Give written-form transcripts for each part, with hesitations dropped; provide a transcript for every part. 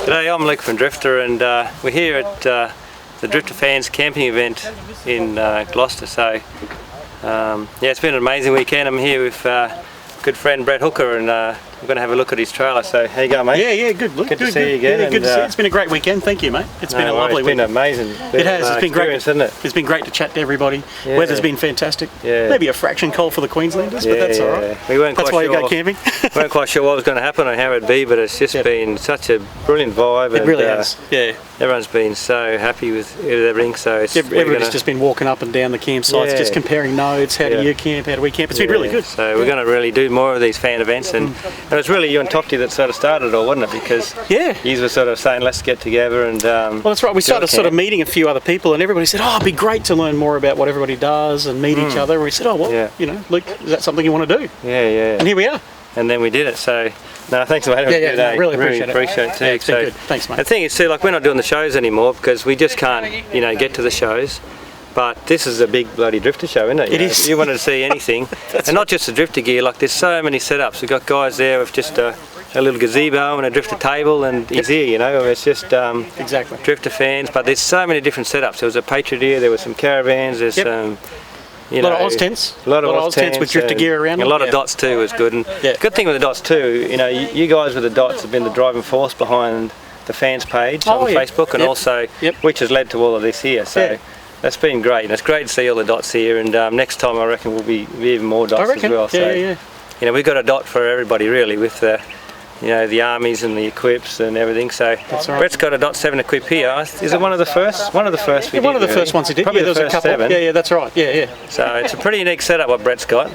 G'day, I'm Luke from Drifta, and we're here at the Drifta fans camping event in Gloucester. So yeah, it's been an amazing weekend. I'm here with good friend Brett Hooker, and we're going to have a look at his trailer. So how you going, mate? Yeah, good. Luke. Good to see you again. Yeah, good to see you. It's been a great weekend. Thank you, mate. It's been a lovely weekend. It's been amazing. It has. It's been great, isn't it? It's been great to chat to everybody. Yeah. Weather's been fantastic. Yeah. Maybe a fraction cold for the Queenslanders, but that's all right. We weren't that's quite why sure. You go camping. We weren't quite sure what was going to happen or how it'd be, but it's just been such a brilliant vibe. It really has. Yeah. Everyone's been so happy with everything. So it's everybody's just been walking up and down the campsites, just comparing notes. How do you camp? How do we camp? It's been really good. So we're going to really do more of these fan events, and it was really you and Tofty that sort of started it all, wasn't it? Because you were sort of saying, let's get together and. Well, that's right. We started sort of meeting a few other people, and everybody said, "Oh, it'd be great to learn more about what everybody does and meet each other." And we said, "Oh, well, you know, Luke, is that something you want to do?" Yeah. And here we are. And then we did it. So. No, thanks mate. No, really appreciate it too. It's been good. Thanks, mate. The thing is too, like we're not doing the shows anymore because we just can't, you know, get to the shows. But this is a big bloody Drifta show, isn't it? It is. If you wanted to see anything, and not just the Drifta gear. Like there's so many setups. We've got guys there with just a little gazebo and a Drifta table, and he's here. You know, it's just exactly Drifta fans. But there's so many different setups. There was a Patriot here. There was some caravans. There's some. A lot of OZTENTs. A lot of OZTENTs with Drifta gear around them. A lot of dots too was good. And good thing with the dots too, you know, you guys with the dots have been the driving force behind the fans page on Facebook, and also which has led to all of this here. So that's been great, and it's great to see all the dots here. And next time I reckon we'll be even more dots as well. So you know, we've got a dot for everybody really with the. You know, the armies and the equips and everything. So Brett's got a .7 equip here. Is it one of the first? One of the first we did. One of the first ones he did. Probably there was a couple. 7. Yeah, that's right. Yeah. So it's a pretty unique setup what Brett's got,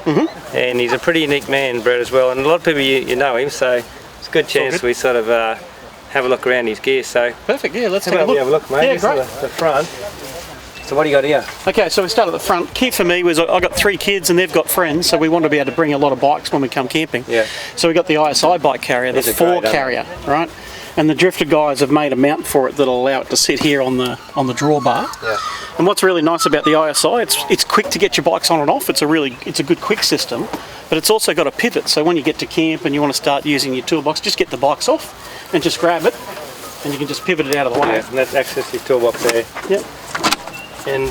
and he's a pretty unique man, Brett, as well. And a lot of people you know him, so it's a good chance we sort of have a look around his gear. So perfect. Yeah, let's have a look. Have a look, mate. Yeah, great. The front. So what do you got here? Okay, so we start at the front. Key for me was I got 3 kids and they've got friends, so we want to be able to bring a lot of bikes when we come camping. Yeah. So we got the ISI bike carrier, the 4 carrier, right? And the Drifta guys have made a mount for it that'll allow it to sit here on the drawbar. Yeah. And what's really nice about the ISI, it's quick to get your bikes on and off. It's a good quick system, but it's also got a pivot. So when you get to camp and you want to start using your toolbox, just get the bikes off and just grab it, and you can just pivot it out of the way. Yeah, and that's access your toolbox there. Yep. And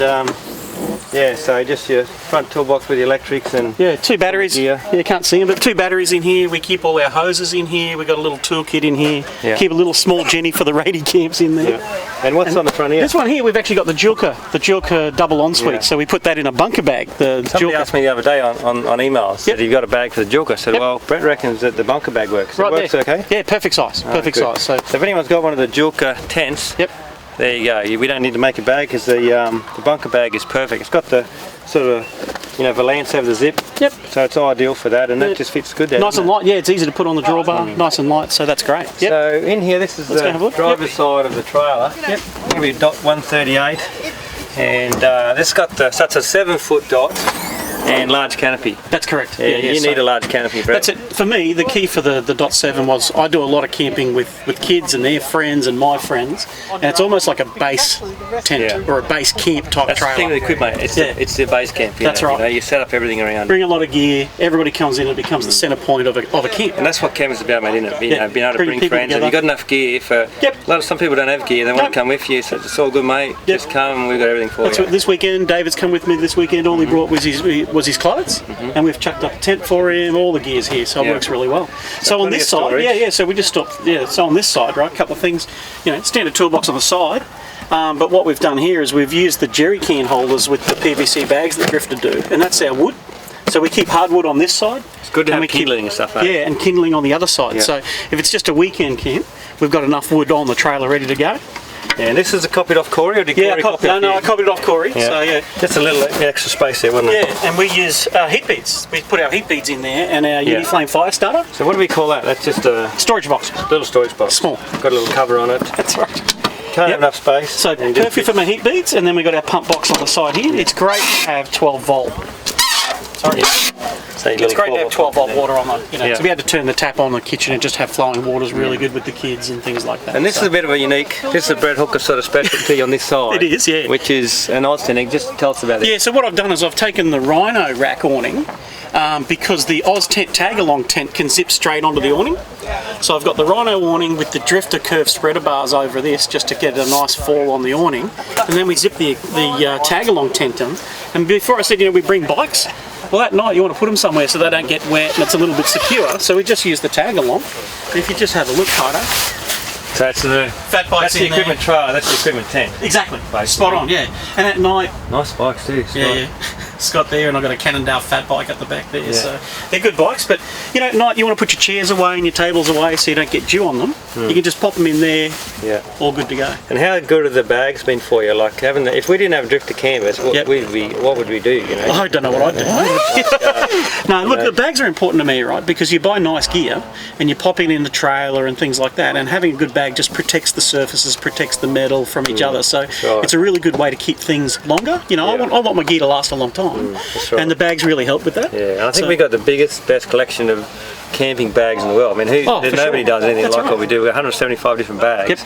so just your front toolbox with the electrics and 2 batteries. Yeah, you can't see them, but 2 batteries in here. We keep all our hoses in here. We got a little toolkit in here. Yeah. Keep a little small Jenny for the raidie camps in there. Yeah. And what's on the front here? This one here, we've actually got the Julka double ensuite. Yeah. So we put that in a bunker bag. Somebody asked me the other day on email, said you've got a bag for the Julka. I said, well, Brett reckons that the bunker bag works. It works okay? Yeah, perfect size. Perfect size. So if anyone's got one of the Julka tents, there you go. We don't need to make a bag because the bunker bag is perfect. It's got the sort of, you know, valance over the zip. Yep. So it's ideal for that, and that just fits good there. Nice and light. Yeah, it's easy to put on the drawbar. Nice and light, so that's great. Yep. So in here, this is the driver's side of the trailer. Yep. Maybe .138, and this got so it's a 7-foot dot. And large canopy. That's correct. Yeah, you need a large canopy, Brett. That's it. For me, the key for the .7 was I do a lot of camping with kids and their friends and my friends, and it's almost like a base tent or a base camp type trailer. That's the thing with equipment. It's the base camp. That's right. You know, you set up everything around. Bring a lot of gear. Everybody comes in. It becomes the centre point of a camp. And that's what camping's about, mate, isn't it? You know, being able to bring friends. Have you got enough gear for? Some people don't have gear. They want to come with you. So it's all good, mate. Just come. We've got everything for you. This weekend, David's come with me. This weekend, all he brought was his clothes. And we've chucked up a tent for him, all the gear's here, so it works really well. So on this side, so we just stopped, so on this side, right, a couple of things, you know, standard toolbox on the side, but what we've done here is we've used the jerry can holders with the PVC bags that Drifta do, and that's our wood. So we keep hardwood on this side. It's good to have kindling and stuff, Yeah, and kindling on the other side. Yeah. So if it's just a weekend camp, we've got enough wood on the trailer ready to go. Yeah, and this is copied off Corey, or did Corey copy off I copied it off Corey. Yeah. So just a little extra space there, wasn't it? Yeah, and we use heat beads. We put our heat beads in there and our UNIFLAME fire starter. So what do we call that? That's just a storage box. Little storage box. Small. Got a little cover on it. That's right. Can't have enough space. So perfect for my heat beads, and then we got our pump box on the side here. It's great to have 12 volt. Sorry. It's great to have 12-volt water on the, to be able to turn the tap on the kitchen and just have flowing water is really good with the kids and things like that. And this is a bit of a unique, this is a Brett Hooker sort of specialty on this side. It is, yeah. Which is an OZTENT. Just tell us about it. Yeah, so what I've done is I've taken the Rhino rack awning because the OZTENT tag-along tent can zip straight onto the awning. So I've got the Rhino awning with the Drifta curved spreader bars over this just to get a nice fall on the awning. And then we zip the tag-along tent in. And before I said, we bring bikes, well, at night you want to put them somewhere so they don't get wet and it's a little bit secure. So we just use the tag-along. If you just have a look, Carter. So it's the fat bikes. That's the equipment trailer. That's the equipment tent. Exactly. Basically. Spot on. Yeah. And at night. Nice bikes too. Yeah. Scott there, and I've got a Cannondale fat bike at the back there. Yeah. So they're good bikes. But at night you want to put your chairs away and your tables away so you don't get dew on them. You can just pop them in there. Yeah. All good to go. And how good have the bags been for you? Like if we didn't have Drifta canvas, what would we do? I don't know what I'd do. No, look, the bags are important to me, right? Because you buy nice gear and you pop it in the trailer and things like that, and having a good bag just protects the surfaces, protects the metal from each other. So it's a really good way to keep things longer. I want my gear to last a long time. And the bags really help with that. Yeah, and I think we've got the best collection of camping bags in the world. I mean, nobody does anything like what we do. We've got 175 different bags. Yep.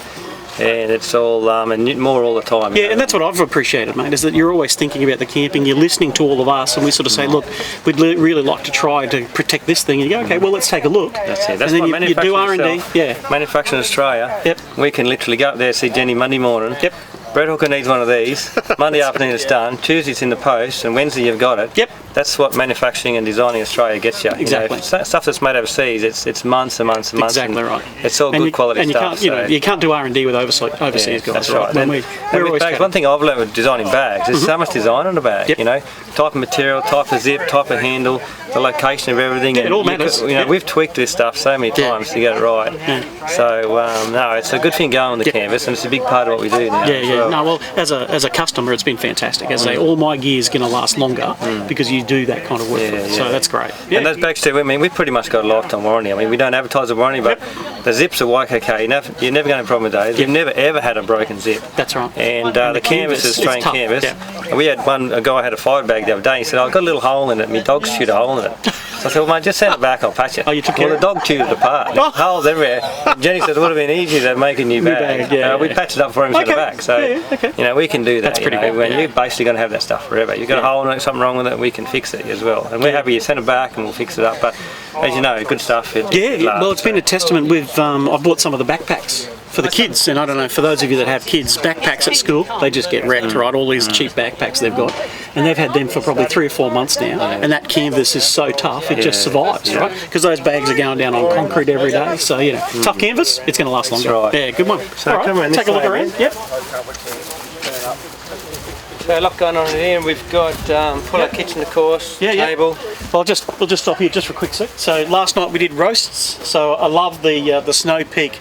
And it's all, and more all the time. Yeah, and that's what I've appreciated, mate, is that you're always thinking about the camping, you're listening to all of us, and we sort of say, look, we'd really like to try to protect this thing, and you go, okay, well, let's take a look. That's it. That's and what then you do R&D. Yeah. Manufacturing Australia. Yep. We can literally go up there, see Jenny Monday morning. Yep. Brett Hooker needs one of these. Monday afternoon it's done. Tuesday it's in the post, and Wednesday you've got it. Yep. That's what manufacturing and designing Australia gets you. Exactly. Stuff that's made overseas, it's months and months and months. Exactly right. It's all good quality stuff. You can't do R&D with overseas guys. That's right. One thing I've learned with designing bags is so much design on the bag. Yep. Type of material, type of zip, type of handle, the location of everything. It all matters. We've tweaked this stuff so many times to get it right. Yeah. So no, it's a good thing going on the canvas, and it's a big part of what we do now. Yeah. No, well, as a customer, it's been fantastic. As I say, all my gear is going to last longer because you do that kind of work. So that's great. Yeah. And those bags too, we've pretty much got a lifetime warranty. We don't advertise a warranty, but the zips are YKK. You're never going to have a problem with those. You've never ever had a broken zip. That's right. And the canvas is Australian canvas. Yeah. We had a guy had a fibre bag the other day. He said, I've got a little hole in it. My dog's chewed a hole in it. So I said, well, mate, just send it back, I'll patch it. Oh, you took care of it? The dog chewed it apart. Holes everywhere. Jenny said it would have been easier to make a new bag. We patched it up for him and sent it back. So, we can do that. That's pretty good. You're basically going to have that stuff forever. You've got a hole in it, something wrong with it, we can fix it as well. And we're happy you send it back and we'll fix it up. But as you know, good stuff. Well, it's been a testament with, I've bought some of the backpacks for the kids, and I don't know, for those of you that have kids, backpacks at school, they just get wrecked, right? All these cheap backpacks they've got, and they've had them for probably 3 or 4 months now, and that canvas is so tough, it just survives, right? Because those bags are going down on concrete every day, so, tough canvas, it's going to last longer. Right. Yeah, good one. So all right, take a look around. Yep. So a lot going on in here, and we've got pull our kitchen, of course, table. Well, we'll just stop here just for a quick sec. So last night we did roasts, so I love the Snow Peak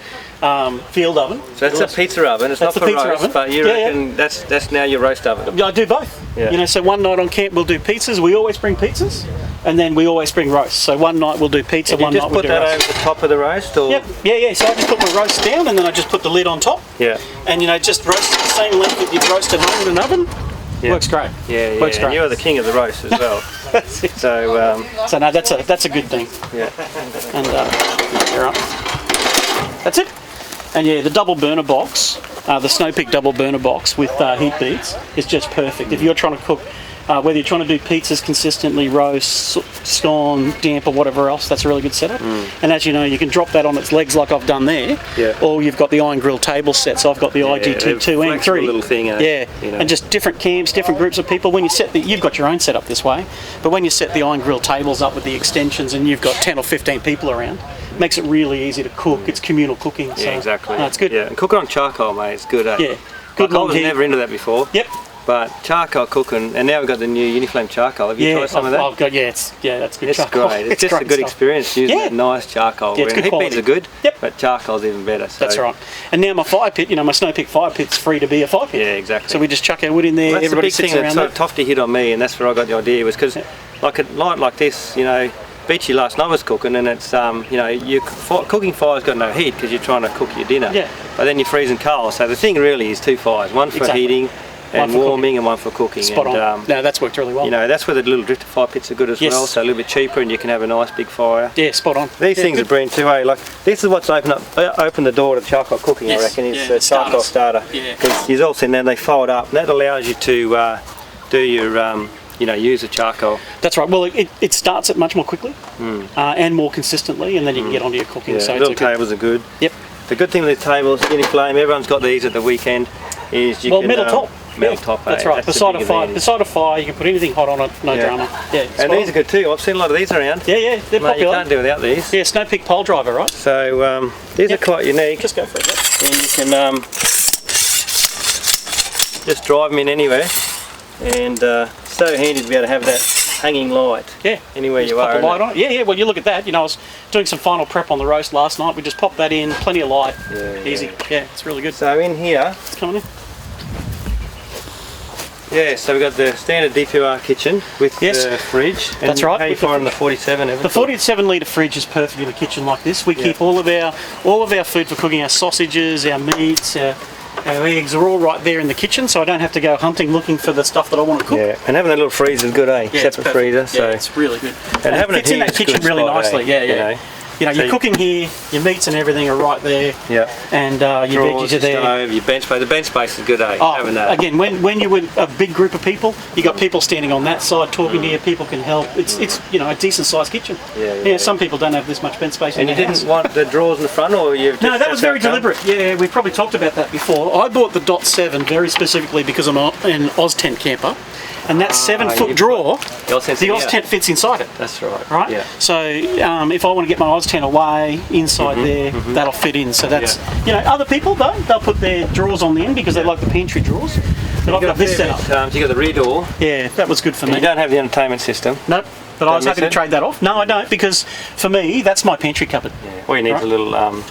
field oven. So that's a pizza oven. It's not for roast, but you reckon that's now your roast oven? Yeah, I do both. Yeah. So one night on camp we'll do pizzas. We always bring pizzas, and then we always bring roasts. So one night we'll do pizza, one night we'll do roast. You just put that over the top of the roast, or? Yep. Yeah. So I just put my roast down, and then I just put the lid on top. Yeah. And just roast it the same length that you'd roast at home in an oven. Yeah. Works great. Yeah. Works great. And you're the king of the roast as well. So no, that's a good thing. Yeah. And you're up. That's it. And the double burner box, the Snow Peak double burner box with heat beads is just perfect. If you're trying to cook, whether you're trying to do pizzas consistently, roast, scone, damp, or whatever else, that's a really good setup. And as you know, you can drop that on its legs like I've done there, or you've got the iron grill table set. So I've got the IGT2 and 3. Little thing, and just different camps, different groups of people. When you set you've got your own setup this way, but when you set the iron grill tables up with the extensions and you've got 10 or 15 people around, it makes it really easy to cook. It's communal cooking. So, exactly. No, it's good. Yeah, and cooking on charcoal, mate, it's good. Yeah, good. I was never into that before. Yep. But charcoal cooking, and now we've got the new UNIFLAME charcoal. Have you tried some of that? I've got, that's good. It's charcoal. Great. It's just a good experience using that nice charcoal. Yeah, it's good heat quality. beads are good, yep. but charcoal's even better. So. That's right. And now my fire pit, my Snow Peak fire pit's free to be a fire pit. Yeah, exactly. So we just chuck our wood in there. Well, that's everybody the big sits thing around that Tofty hit on me, and that's where I got the idea, was because like a night like this, Beachy last night was cooking, and it's your cooking fire's got no heat because you're trying to cook your dinner. Yeah. But then you're freezing coal. So the thing really is 2 fires: one for heating, and warming and one for cooking. Spot on. No, that's worked really well. You know, that's where the little Drifta fire pits are good as well, so a little bit cheaper and you can have a nice big fire. Yeah, spot on. These things are brilliant too, eh? Like, this is what's opened the door to charcoal cooking, I reckon, is the charcoal starter. Because you're also in there, they fold up, and that allows you to do your, you know, use the charcoal. That's right. Well, it starts it much more quickly and more consistently, and then you can get onto your cooking. So little tables are good. Yep. The good thing with these tables, UNIFLAME, everyone's got these at the weekend, is you can... metal top. Metal top, that's right. Beside a fire, you can put anything hot on it, no drama. Yeah, and these are good too. I've seen a lot of these around. Yeah, they're popular. You can't do without these. Yeah, snow peak pole driver, right? So these are quite unique. Just go for it. And you can just drive them in anywhere, and so handy to be able to have that hanging light. Yeah, anywhere you are. Pop a light on. Yeah. Well, you look at that. You know, I was doing some final prep on the roast last night. We just popped that in, plenty of light. Easy. Yeah, it's really good. So in here, it's coming in. Yeah, so we've got the standard DPOR kitchen with the fridge. And that's right. How you firing the 47? The 47 litre fridge is perfect in a kitchen like this. We keep all of our food for cooking, our sausages, our meats, our eggs are all right there in the kitchen, so I don't have to go hunting looking for the stuff that I want to cook. Yeah, and having a little freezer is good, eh? Yeah, separate freezer. So it's really good. And having it fits in that kitchen really nicely. You know, you're cooking here, your meats and everything are right there. Yeah. And your veggies are there. Stove, your bench space. The bench space is good, eh? Having that. Again, when you're with a big group of people, you got people standing on that side talking to you. People can help. It's you know, a decent sized kitchen. Yeah. Some people don't have this much bench space. And you didn't want the drawers in the front, or you? No, that was very deliberate. Yeah, we probably talked about that before. I bought the .7 very specifically because I'm an OZTENT camper. And that 7-foot drawer, the OZTENT fits inside it. That's right. Right? Yeah. So if I want to get my OZTENT away inside there, that'll fit in. So that's, you know, other people though, they'll put their drawers on the end because they like the pantry drawers. But I've got this setup. You got the rear door. Yeah, that was good for me. You don't have the entertainment system. Nope. But I was happy to trade that off. No, I don't, because for me, that's my pantry cupboard. Yeah. Well, you need a little...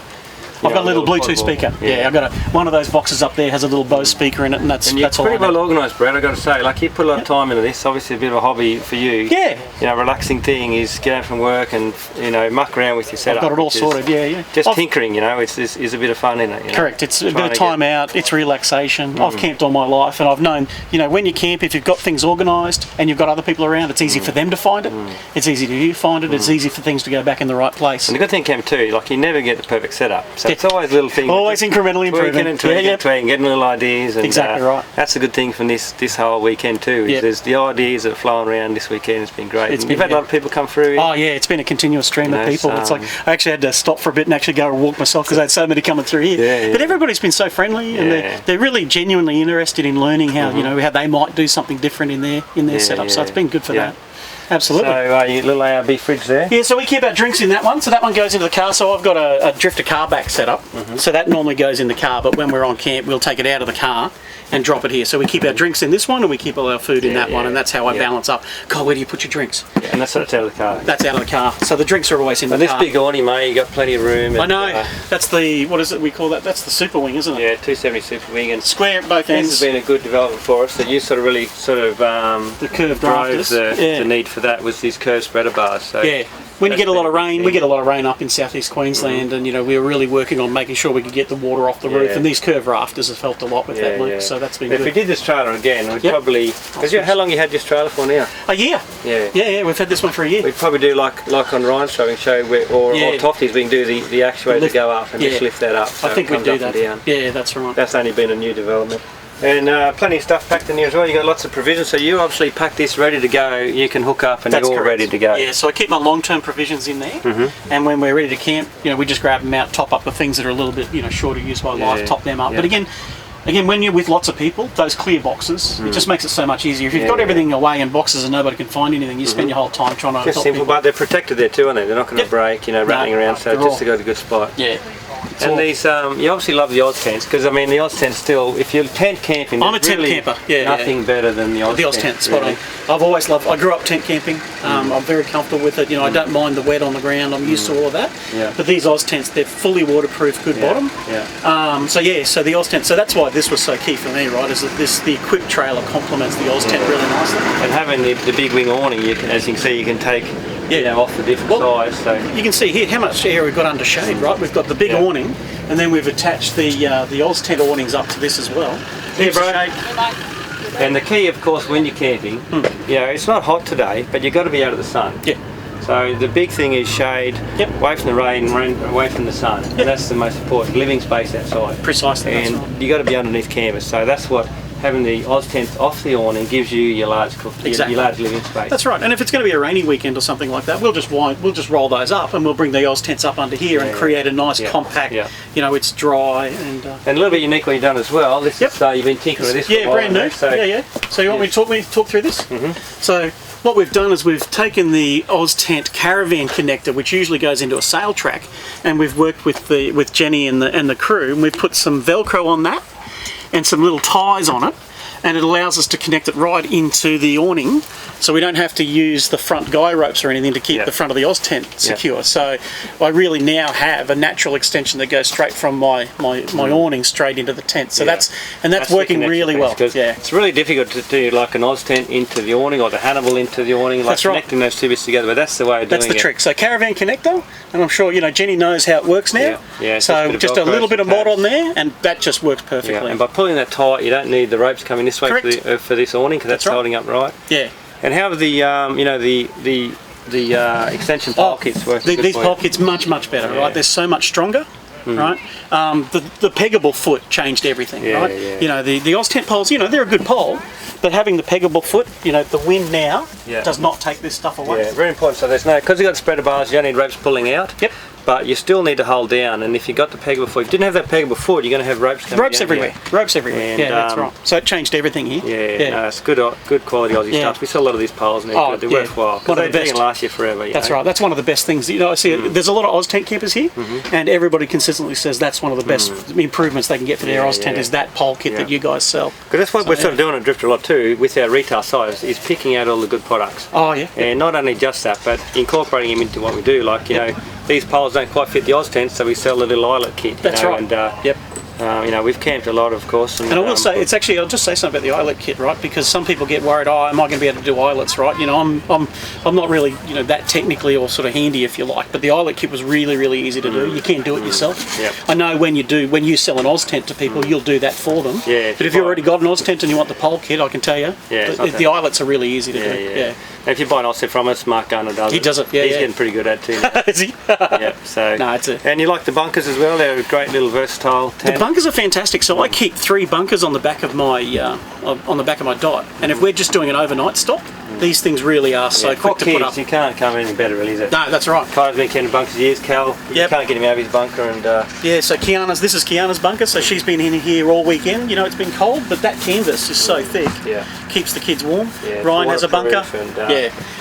I've got a little Bluetooth speaker. Yeah, I've got one of those boxes up there has a little Bose speaker in it, and that's all. It's pretty well organised, Brad. I've got to say, like, you put a lot of time into this. Obviously, a bit of a hobby for you. Yeah. You know, relaxing thing is get out from work and muck around with your setup. I've got it all sorted. Yeah. Just tinkering, you know, is a bit of fun in it. You know? Correct. It's a bit of time out. It's relaxation. I've camped all my life, and I've known, you know, when you camp, if you've got things organised and you've got other people around, it's easy for them to find it. It's easy to you find it. It's easy for things to go back in the right place. And the good thing camp too, like, you never get the perfect setup. So it's always little things. Always incrementally improving. Tweaking, getting little ideas. And, exactly right. That's a good thing from this whole weekend too. There's the ideas that are flowing around this weekend. It's been great. You've had a lot of people come through. Oh yeah, it's been a continuous stream of people. It's like I actually had to stop for a bit and actually go and walk myself because I had so many coming through here. But everybody's been so friendly and they're really genuinely interested in learning how how they might do something different in their setup. So it's been good for that. Absolutely. So your little ARB fridge there? Yeah, so we keep our drinks in that one. So that one goes into the car. So I've got a Drifta car back set up. So that normally goes in the car, but when we're on camp, we'll take it out of the car and drop it here. So we keep our drinks in this one and we keep all our food in that one, and that's how I balance up. God, where do you put your drinks? Yeah, and that's out of the car. That's out of the car. So the drinks are always in the car. This big awning, mate, you got plenty of room. I know. That's the, what is it we call that? That's the super wing, isn't it? Yeah, 270 super wing. And square at both ends. This has been a good development for us. That you sort of really the curved rafters. The need for that was these curved spreader bars. So when you get a lot of rain, we get a lot of rain up in southeast Queensland, and we were really working on making sure we could get the water off the roof, and these curved rafters have helped a lot with that link, so that's been good. If we did this trailer again, we'd probably, how long you had this trailer for now? A year. Yeah, we've had this one for a year. We'd probably do like on Ryan's show, or Tofty's, we can do the actuator to go up and just lift that up. So I think we'd do that. Yeah, that's right. That's only been a new development. And plenty of stuff packed in here as well. You've got lots of provisions, so you obviously pack this ready to go. You can hook up and you're all ready to go. Yeah, so I keep my long-term provisions in there, and when we're ready to camp, we just grab them out, top up the things that are a little bit shorter use by life, top them up. But again, when you're with lots of people, those clear boxes, it just makes it so much easier. If you've got everything away in boxes and nobody can find anything, you spend your whole time trying to just help simple, people. But they're protected there too, aren't they? They're not going to break, rattling around, so just to go to a good spot. Yeah. And these, you obviously love the OZTENTs, because I mean the OZTENT still, if you're tent camping, I'm a tent camper. Nothing better than the OZTENT. The OZTENT, spot on. I've always loved. I grew up tent camping. I'm very comfortable with it. I don't mind the wet on the ground. I'm used to all of that. But these OZTENTs, they're fully waterproof, good bottom. So the OZTENT. So that's why this was so key for me, right? Is that the equipped trailer complements the OZTENT really nicely. And having the big wing awning, as you can see, you can take. Off the different size. So you can see here how much air we've got under shade, right? We've got the big awning, and then we've attached the OZTENT awnings up to this as well. Here, bro. And the key, of course, when you're camping, you know, it's not hot today, but you've got to be out of the sun. Yeah. So the big thing is shade, away from the rain, away from the sun. And that's the most important, living space outside. Precisely. And you've got to be underneath canvas. So that's what having the OZTENT off the awning gives you your large living space. That's right. And if it's going to be a rainy weekend or something like that, we'll just roll those up and we'll bring the OZTENTs up under here and create a nice compact. You know, it's dry and a little bit uniquely done as well. This is you've been tinkering with this. Yeah, brand new. So, So you want me to talk through this? So what we've done is we've taken the OZTENT caravan connector, which usually goes into a sail track, and we've worked with Jenny and the crew, and we've put some Velcro on that and some little ties on it, and it allows us to connect it right into the awning, so we don't have to use the front guy ropes or anything to keep the front of the OZTENT secure. So I really now have a natural extension that goes straight from my awning straight into the tent. So that's working really well. It's really difficult to do like an OZTENT into the awning or the Hannibal into the awning, like connecting those two bits together. But that's the way of doing it. That's the trick. So caravan connector, and I'm sure Jenny knows how it works now. So just a little bit of mod on there, and that just works perfectly. And by pulling that tight, you don't need the ropes coming this way for this awning, because that's holding up right. Yeah. And how are the the extension pole kits work? These pole kits much better, right? They're so much stronger, right? The peggable foot changed everything, right? You know, the OZTENT poles, you know, they're a good pole, but having the peggable foot, you know, the wind now does not take this stuff away. Yeah, very important. So there's no, because you've got spreader bars, you don't need ropes pulling out. Yep. But you still need to hold down, and if you've got the peggable foot, if you didn't have that peggable foot, you're going to have ropes coming Ropes everywhere. Ropes everywhere. And, yeah, that's right. So it changed everything here. No, it's good quality Aussie stuff. We sell a lot of these poles, and they're worthwhile. One of the best. They can last you forever. That's right. That's one of the best things. You know, I see there's a lot of OZTENT campers here, and everybody consistently says that's one of the best improvements they can get for their OZTENT is that pole kit that you guys sell. Because that's what we're sort of doing at Drifta a lot too, with our retail size, is picking out all the good products. Oh yeah. And not only just that, but incorporating them into what we do. Like you know, these poles don't quite fit the OZTENT, so we sell a little eyelet kit. That's right. And, you know, we've camped a lot, of course. And I will say, it's actually, I'll just say something about the eyelet kit, right? Because some people get worried, oh, am I going to be able to do eyelets, right? You know, I'm not really, you know, that technically or sort of handy, if you like. But the eyelet kit was really easy to do. You can do it yourself. I know when you sell an OZTENT to people, you'll do that for them. But if you've already got an OZTENT and you want the pole kit, I can tell you, the eyelets are really easy to do. And if you buy an OZTENT from us, Mark Garner does it. He does it, He's getting pretty good at it too. Is he? So. No, it's and you like the bunkers as well? They're a great little versatile tent. The bunkers are fantastic. So I keep 3 bunkers on the back of my dot, and if we're just doing an overnight stop, these things really are so quick to put up. You can't come any better, really, is it? No, that's right. Kyle's been camping bunkers years. Cal, you can't get him out of his bunker, and so this is Kiana's bunker. So she's been in here all weekend. You know, it's been cold, but that canvas is so thick. Keeps the kids warm. Ryan has a bunker.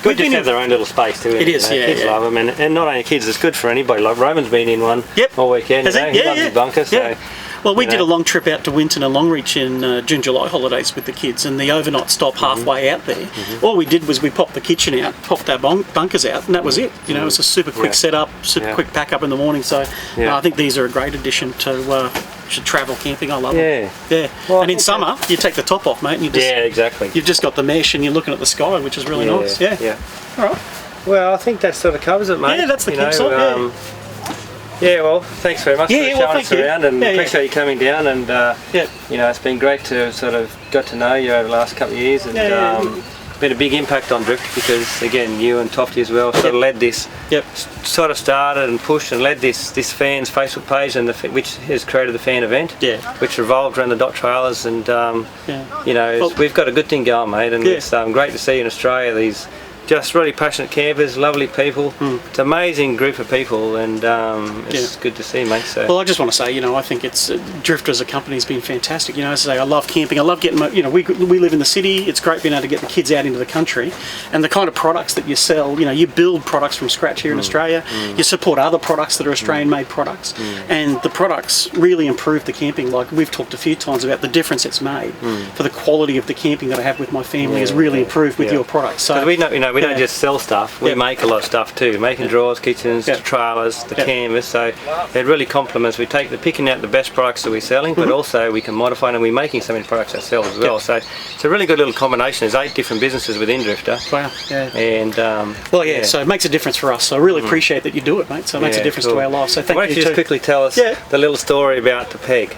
We just have their own little space too. It is. Kids love them, and not only kids, it's good for anybody. Like Roman's been in one all weekend. Has he? He loves his bunker. So. Well, we did a long trip out to Winton and Longreach in June, July holidays with the kids, and the overnight stop halfway out there. All we did was we popped the kitchen out, popped our bunkers out, and that was it. You know, it was a super quick setup, super quick pack up in the morning. So I think these are a great addition to travel camping. I love them. Well, and in summer, you take the top off, mate, and you just exactly. You've just got the mesh, and you're looking at the sky, which is really nice. All right. Well, I think that sort of covers it, mate. Yeah, that's the campsite. Well, thanks very much for showing us around, and appreciate you coming down. And you know, it's been great to sort of got to know you over the last couple of years, and been a big impact on Drift because again, you and Tofty as well sort of led this, sort of started and pushed and led this fans Facebook page, and which has created the fan event, which revolved around the dot trailers, and you know, we've got a good thing going, mate, and it's great to see in Australia these just really passionate campers, lovely people. It's an amazing group of people, and it's good to see, mate. So. Well, I just want to say, you know, I think it's Drifta as a company has been fantastic. You know, as I say, I love camping. I love getting my, you know, we live in the city. It's great being able to get the kids out into the country, and the kind of products that you sell. You know, you build products from scratch here in Australia. You support other products that are Australian-made products, and the products really improve the camping. Like we've talked a few times about the difference it's made for the quality of the camping that I have with my family has really improved with your products. So we know, you know. We don't just sell stuff, we make a lot of stuff too, making drawers, kitchens, trailers, the canvas, so it really complements. We take picking out the best products that we're selling, but also we can modify them, and we're making so many products ourselves as well, so it's a really good little combination. There's 8 different businesses within Drifta. Wow. And so it makes a difference for us, so I really appreciate that you do it, mate, so it makes a difference to our life, so thank you. Why don't you just quickly tell us the little story about the peg?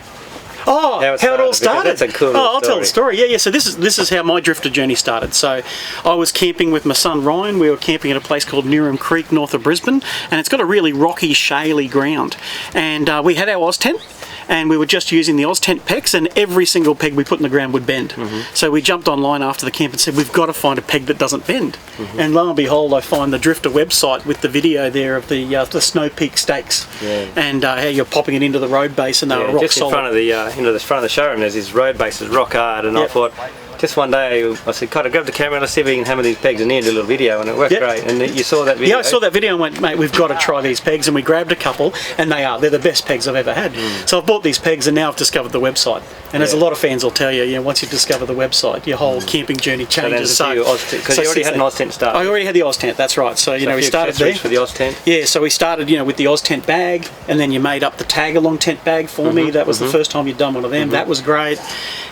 Oh, how it all started. That's a cool I'll story. tell the story. Yeah. So this is how my drifter journey started. So I was camping with my son Ryan. We were camping at a place called Newham Creek, north of Brisbane, and it's got a really rocky, shaly ground. And we had our OZTENT, and we were just using the OZTENT pegs, and every single peg we put in the ground would bend. So we jumped online after the camp and said, we've got to find a peg that doesn't bend. And lo and behold, I find the Drifta website with the video there of the Snow Peak stakes, and how you're popping it into the road base, and they were rock just solid. in front of the front of the showroom. There's this road base that's rock hard, and I thought, just one day I said, "Kind of grab the camera and let's see if we can hammer these pegs in here and do a little video," and it worked great. And you saw that video? Yeah, I saw that video and went, mate, we've got to try these pegs, and we grabbed a couple, and they're the best pegs I've ever had. So I've bought these pegs, and now I've discovered the website. And as a lot of fans will tell you, once you discover the website, your whole camping journey changes. Because you already had an OZTENT start. I already had the OZTENT, that's right. So we started there. For the OZTENT. Yeah, so we started, with the OZTENT bag, and then you made up the tag-along tent bag for me. That was the first time you'd done one of them. That was great.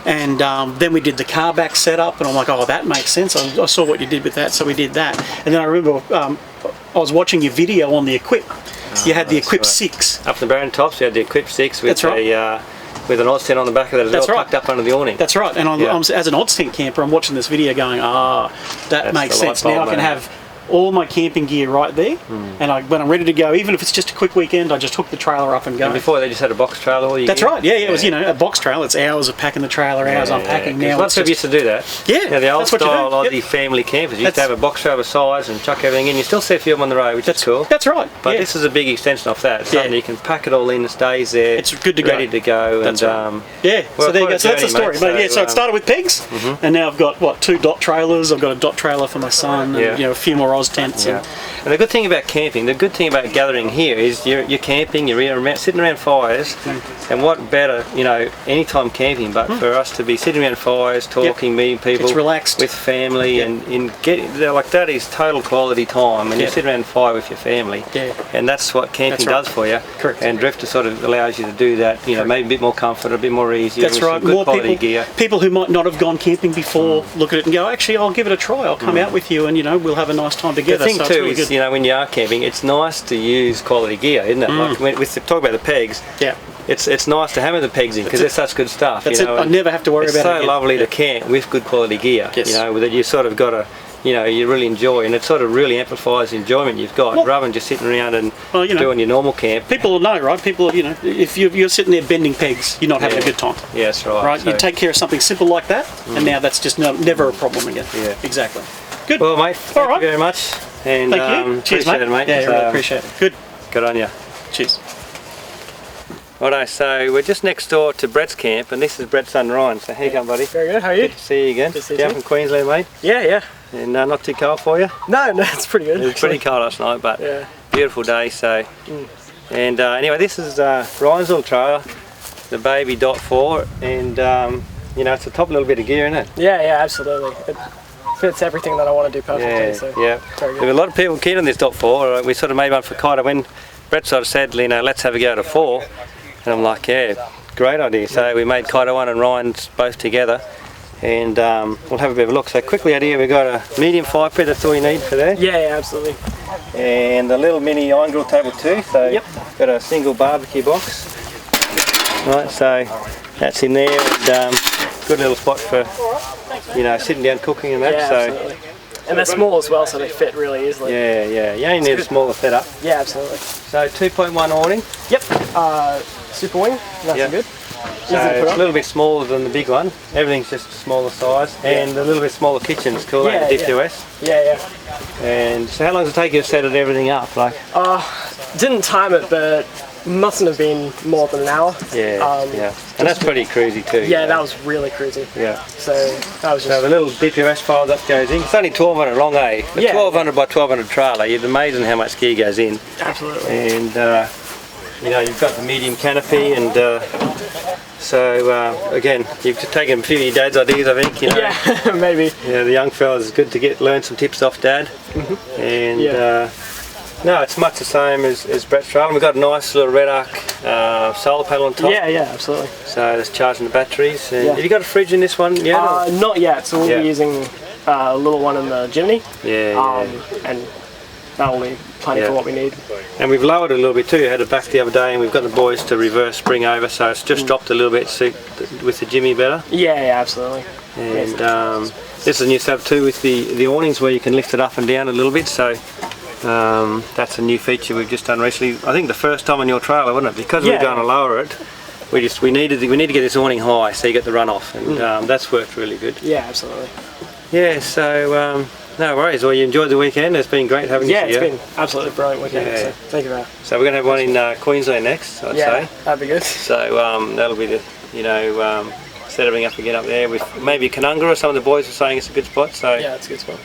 And then we did the car back setup, and I'm like, oh, that makes sense. I saw what you did with that, so we did that. And then I remember I was watching your video on the Equip. You had the Equip 6. Up the Barron tops, you had the Equip 6 with That's right. with an OZTENT on the back of that as well, tucked up under the awning. That's right. And as an OZTENT camper, I'm watching this video going, that makes sense. Now I can have all my camping gear right there, and when I'm ready to go, even if it's just a quick weekend, I just hook the trailer up and go. And before they just had a box trailer all you That's right, yeah, it was, a box trailer. It's hours of packing the trailer, hours unpacking. Now lots of people used to do that. Yeah, the old style Aussie family campers used to have a box trailer size and chuck everything in. You still see a few of them on the road, which is cool. That's right. But this is a big extension off that. It's something you can pack it all in, it stays there. It's good to go. Ready to go. That's and, right. So there you go. So that's the story. So it started with pegs, and now I've got, 2 dot trailers. I've got a dot trailer for my son, and a few more OZTENTs. And the good thing about camping, the good thing about gathering here is you're camping, you're sitting around fires, and what better, anytime camping, but for us to be sitting around fires, talking, meeting people, it's relaxed with family, and that is total quality time, and you sit around a fire with your family, and that's what camping does for you. Correct. And Drifta sort of allows you to do that, maybe a bit more comfort, a bit more easy. That's right. Good More quality gear. People who might not have gone camping before look at it and go, actually, I'll give it a try. I'll come out with you, and we'll have a nice time together. The thing too is, when you are camping, it's nice to use quality gear, isn't it? Like when we talk about the pegs. Yeah. It's nice to hammer the pegs in because they're such good stuff. That's it. I never have to worry about it. It's so lovely to camp with good quality gear. Yes. That you sort of got to, you really enjoy, and it sort of really amplifies the enjoyment you've got rather than just sitting around and doing your normal camp. People will know, right? People, if you're sitting there bending pegs, you're not having a good time. Yeah, that's right. Right? So you take care of something simple like that, and now that's just never a problem again. Yeah. Exactly. Good. Well, mate, thank you very much. And thank you. Cheers, appreciate it, mate. Yeah, really appreciate it. Good. Good on you. Cheers. Righto, so we're just next door to Brett's camp, and this is Brett's son Ryan. So how you going, buddy? Very good. How are you? Good to see you again. Good to see you. Down from Queensland, mate. Yeah. And not too cold for you? No, it's pretty good. It was pretty cold last night, but beautiful day. So, and anyway, this is Ryan's little trailer, the baby .4, and it's a top little bit of gear, isn't it? Yeah, absolutely. It fits everything that I want to do perfectly. There were a lot of people keen on this .4. We sort of made one for Kiter when Brett sort of said, let's have a go at a 4, and I'm like, great idea. So we made Kiter 1 and Ryan's both together, and we'll have a bit of a look. So quickly out here, we've got a medium fire pit. That's all you need for there. Yeah, absolutely. And a little mini iron grill table too. So got a single barbecue box. Right, so that's in there, and good little spot for sitting down cooking and that. Absolutely. And they're small as well, so they fit really easily. Yeah. You only need a smaller setup. Yeah, absolutely. So 2.1 awning. Yep. Super wing. Nice and good. So it's a little bit smaller than the big one. Everything's just a smaller size, and a little bit smaller kitchen. It's cool. DPOS. Yeah. And so how long does it take you to set everything up? Didn't time it, but mustn't have been more than an hour. And that's pretty cruisy too. Yeah, that was really cruisy. Yeah. So that was just... So the little DPOS file that goes in, it's only 1200 long, eh? A 1200 by 1200 trailer, you'd amazing how much gear goes in. Absolutely. And you've got the medium canopy, and again, you've taken a few of your dad's ideas, I think. Yeah, maybe. The young fellas, it's good to learn some tips off dad. And no, it's much the same as Brett's trailer. We've got a nice little red arc solar panel on top. Yeah, absolutely. So that's charging the batteries. And have you got a fridge in this one yet? Not yet. So we'll be using a little one in the chimney. And that'll be plenty for what we need. And we've lowered it a little bit too. I had it back the other day, and we've got the boys to reverse spring over, so it's just dropped a little bit with the Jimmy better. Yeah, absolutely. And this is a new setup too with the awnings where you can lift it up and down a little bit. So that's a new feature we've just done recently. I think the first time on your trailer, wasn't it? Because we're going to lower it. We need to get this awning high so you get the runoff, and that's worked really good. Yeah, absolutely. Yeah, so no worries. Well, you enjoyed the weekend. It's been great having you here. Yeah, it's been absolutely brilliant weekend. So thank you for that. So we're going to have one in Queensland next, I'd say. That'd be good. So that'll be the setting up again up there with maybe Canunga, or some of the boys are saying it's a good spot. So yeah, it's a good spot.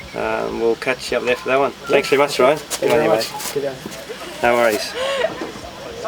We'll catch you up there for that one. Thanks very much, Ryan. Thank you very much. Good day. No worries.